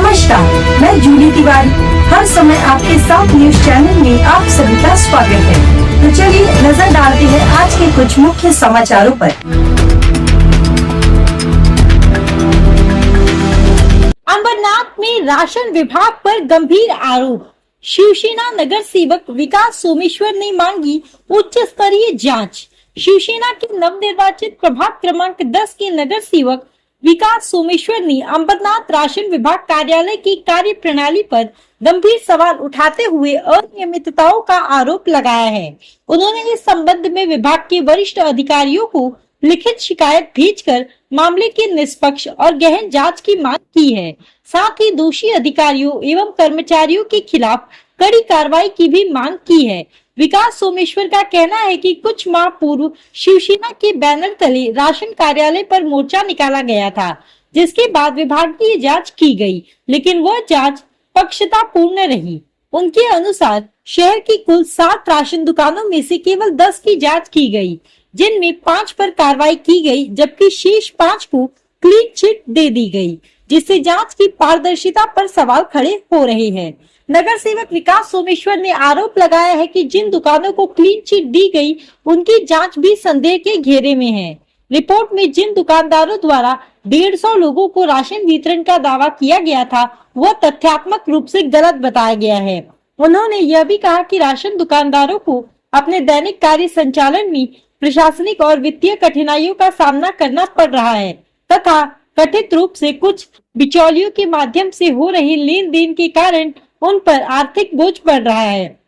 नमस्कार, मैं जूली तिवारी। हर समय आपके साथ न्यूज चैनल में आप सभी का स्वागत है। तो चलिए नजर डालते हैं आज के कुछ मुख्य समाचारों पर। अंबरनाथ में राशन विभाग पर गंभीर आरोप। शिवसेना नगर सेवक विकास सोमेश्वर ने मांगी उच्च स्तरीय जांच। शिवसेना के नवनिर्वाचित प्रभाग क्रमांक 10 के नगर सेवक विकास सोमेश्वर ने अंबरनाथ राशन विभाग कार्यालय की कार्य प्रणाली पर गंभीर सवाल उठाते हुए अनियमितताओं का आरोप लगाया है। उन्होंने इस संबंध में विभाग के वरिष्ठ अधिकारियों को लिखित शिकायत भेजकर मामले की निष्पक्ष और गहन जांच की मांग की है। साथ ही दोषी अधिकारियों एवं कर्मचारियों के खिलाफ कड़ी कार्रवाई की भी मांग की है। विकास सोमेश्वर का कहना है कि कुछ माह पूर्व शिवसेना के बैनर तले राशन कार्यालय पर मोर्चा निकाला गया था, जिसके बाद विभागीय जांच की गई, लेकिन वह जांच पक्षपातपूर्ण रही। उनके अनुसार शहर की कुल 7 राशन दुकानों में से केवल 10 की जांच की गई, जिनमें 5 पर कार्रवाई की गई, जबकि शेष 5 को क्लीन चिट दे दी गई, जिससे जांच की पारदर्शिता पर सवाल खड़े हो रहे हैं। नगर सेवक विकास सोमेश्वर ने आरोप लगाया है कि जिन दुकानों को क्लीन चिट दी गई, उनकी जांच भी संदेह के घेरे में है। रिपोर्ट में जिन दुकानदारों द्वारा 150 लोगों को राशन वितरण का दावा किया गया था, वह तथ्यात्मक रूप से गलत बताया गया है। उन्होंने यह भी कहा कि राशन दुकानदारों को अपने दैनिक कार्य संचालन में प्रशासनिक और वित्तीय कठिनाइयों का सामना करना पड़ रहा है तथा कथित रूप से कुछ बिचौलियों के माध्यम से हो रहे लेन देन के कारण उन पर आर्थिक बोझ पड़ रहा है।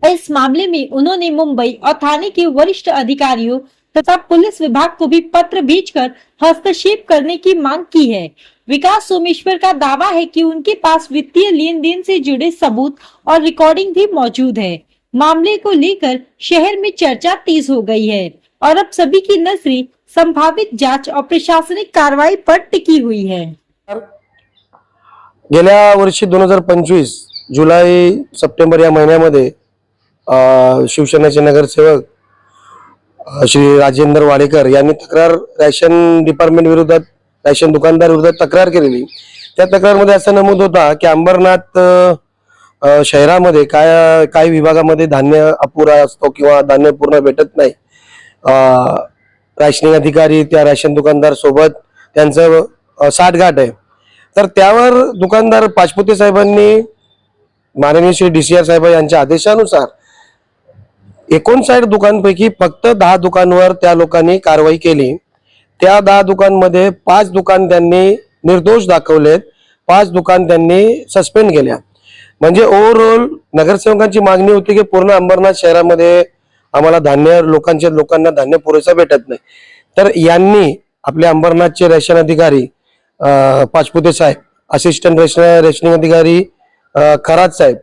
इस मामले में उन्होंने मुंबई और थाने के वरिष्ठ अधिकारियों तथा पुलिस विभाग को भी पत्र भेजकर हस्तक्षेप करने की मांग की है। विकास सोमेश्वर का दावा है कि उनके पास वित्तीय लेन देन से जुड़े सबूत और रिकॉर्डिंग भी मौजूद है। मामले को लेकर शहर में चर्चा तेज हो गई है और अब सभी की नजरें संभावित जांच और प्रशासनिक कार्रवाई पर टिकी हुई है। गेल्या वर्षी 2025 जुलै सप्टेंबर या महिन्यामध्ये शिवसेनेचे नगरसेवक श्री राजेंद्र वाडेकर यांनी तक्रार रॅशन डिपार्टमेंट विरोधात रॅशन दुकानदार विरोधात तक्रार केलेली। त्या तक्रारमध्ये असं नमूद होता की अंबरनाथ शहरामध्ये काही विभागामध्ये धान्य अपुरा असतो किंवा धान्य पूर्ण भेटत नाही। राशनिंग अधिकारी त्या रॅशन दुकानदार सोबत त्यांचं साठगाठ आहे। तर त्यावर दुकानदार पाचपुते साहेबांनी माननीय श्री DCR साहेब यांच्या आदेशानुसार 59 दुकानपैकी फक्त 10 दुकानांवर त्या लोकांनी कारवाई केली। त्या 10 दुकानांमध्ये 5 दुकान त्यांनी निर्दोष दाखवलेत, 5 दुकान त्यांनी सस्पेंड केल्या। म्हणजे ओव्हरऑल नगरसेवकांची मागणी होती की पूर्ण अंबरनाथ शहरामध्ये आम्हाला लोकांना धान्य पुरेसा भेटत नाही। तर यांनी आपले अंबरनाथचे रेशन अधिकारी पाचपुते साहेब, असिस्टंट रेशनिंग अधिकारी खरात साहेब,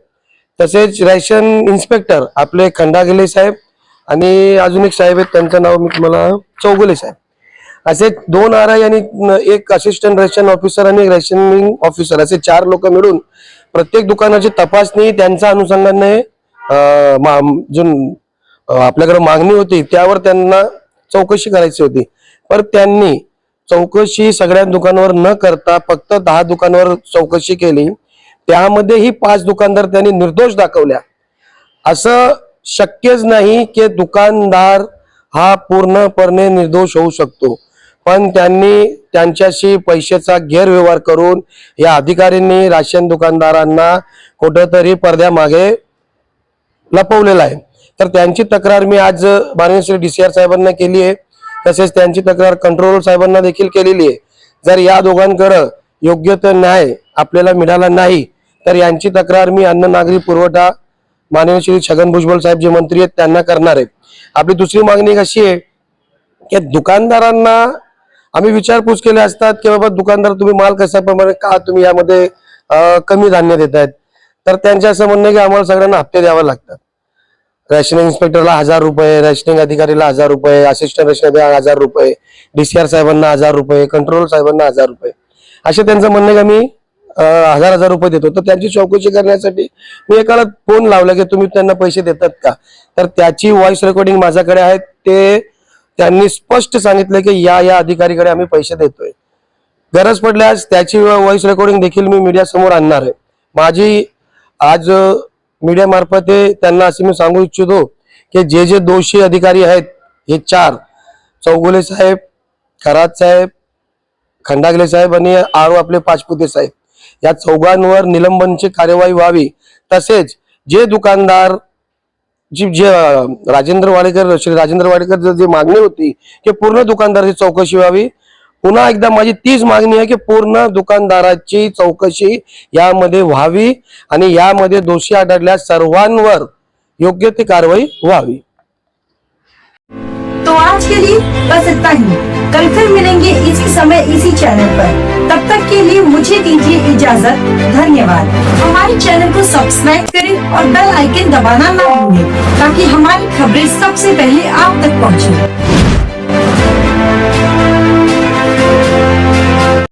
तसेच रेशन इन्स्पेक्टर आपले खंडागले साहेब आणि अजून एक साहेब आहेत, त्यांचं नाव मी तुम्हाला चौगुले साहेब, असे 2 RI आणि एक असिस्टंट रेशन ऑफिसर आणि एक रेशनिंग ऑफिसर असे 4 लोक मिळून प्रत्येक दुकानाची तपासणी त्यांच्या अनुषंगाने आपल्याकडे मागणी होती त्यावर त्यांना चौकशी करायची होती। पण त्यांनी चौकशी सगळ्या दुकानांवर न करता फक्त 10 दुकानांवर चौकशी केली। त्यामध्येही 5 दुकानदार त्यांनी निर्दोष दाखवल्या। असं शक्यच नाही की दुकानदार हा पूर्णपणे निर्दोष होऊ शकतो, पण त्यांनी त्यांच्याशी पैशाचा गैरव्यवहार करून या अधिकाऱ्यांनी राशन दुकानदारांना कुठेतरी पडद्यामागे लपवलेला आहे। तर त्यांची तक्रार मी आज माननीय श्री DCR साहेबांना केली आहे, तसेच त्यांची तक्रार कंट्रोलर साहेबांना देखील केलेली आहे। जर या दोघांकडे योग्य तो न्याय आपल्याला मिळाला नाही तर यांची तक्रार मी अन्न नागरी पुरवठा माननीय श्री छगन भुजबळ साहेब जे मंत्री आहेत त्यांना करणार आहे। आपली दुसरी मागणी अशी आहे की दुकानदारांना आम्ही विचारपूस केली असतात की बाबा दुकानदार तुम्ही माल कशा प्रमाणे का तुम्ही यामध्ये कमी धान्य देतायत, तर त्यांचं असं म्हणणं की आम्हाला सगळ्यांना हप्ते द्यावे लागतात। रॅशनिंग इन्स्पेक्टरला 1000 रुपये, रॅशनिंग अधिकारीला 1000 रुपये, असिस्टंट रेशनिंग 1000 रुपये, DCR साहेबांना 1000 रुपये, कंट्रोलर साहेबांना 1000 रुपये, असे त्यांचं म्हणणं की आम्ही 1000 रुपये देतो। तर त्यांची चौकशी करण्यासाठी मी एकाला फोन लावला की तुम्ही त्यांना पैसे देतात का, तर त्याची व्हॉइस रेकॉर्डिंग माझ्याकडे आहे। ते त्यांनी स्पष्ट सांगितलं की या अधिकारीकडे आम्ही पैसे देतोय। गरज पडल्यास त्याची व्हॉइस रेकॉर्डिंग देखील मी मीडिया समोर आणणार आहे. माझी आज मीडिया मार्फत त्यांना असे मी सांगू इच्छितो की जे जे दोषी अधिकारी आहेत हे 4 चौगुले साहेब, खरात साहेब, खंडागले साहेब आणि आपले पाचपुते साहेब या चौघांवर निलंबनची कार्यवाही व्हावी. तसेच जे दुकानदार जे राजेंद्र वाडेकर, श्री राजेंद्र वाडेकर जी मागणी होती की पूर्ण दुकानदाराची चौकशी व्हावी, पुन्हा एकदा माझी तीच मागणी आहे की पूर्ण दुकानदाराची चौकशी यामध्ये व्हावी आणि यामध्ये दोषी आढळल्यास सर्वांवर योग्य ती कारवाई व्हावी. तो आज के लिए बस इतना ही. कल फिर मिलेंगे इसी समय इसी चैनल पर. तब तक के लिए मुझे दीजिए इजाजत. धन्यवाद. हमारे चैनल को सब्सक्राइब करें और बेल आइकन दबाना ना भूलें ताकि हमारी खबरें सबसे पहले आप तक पहुंचे.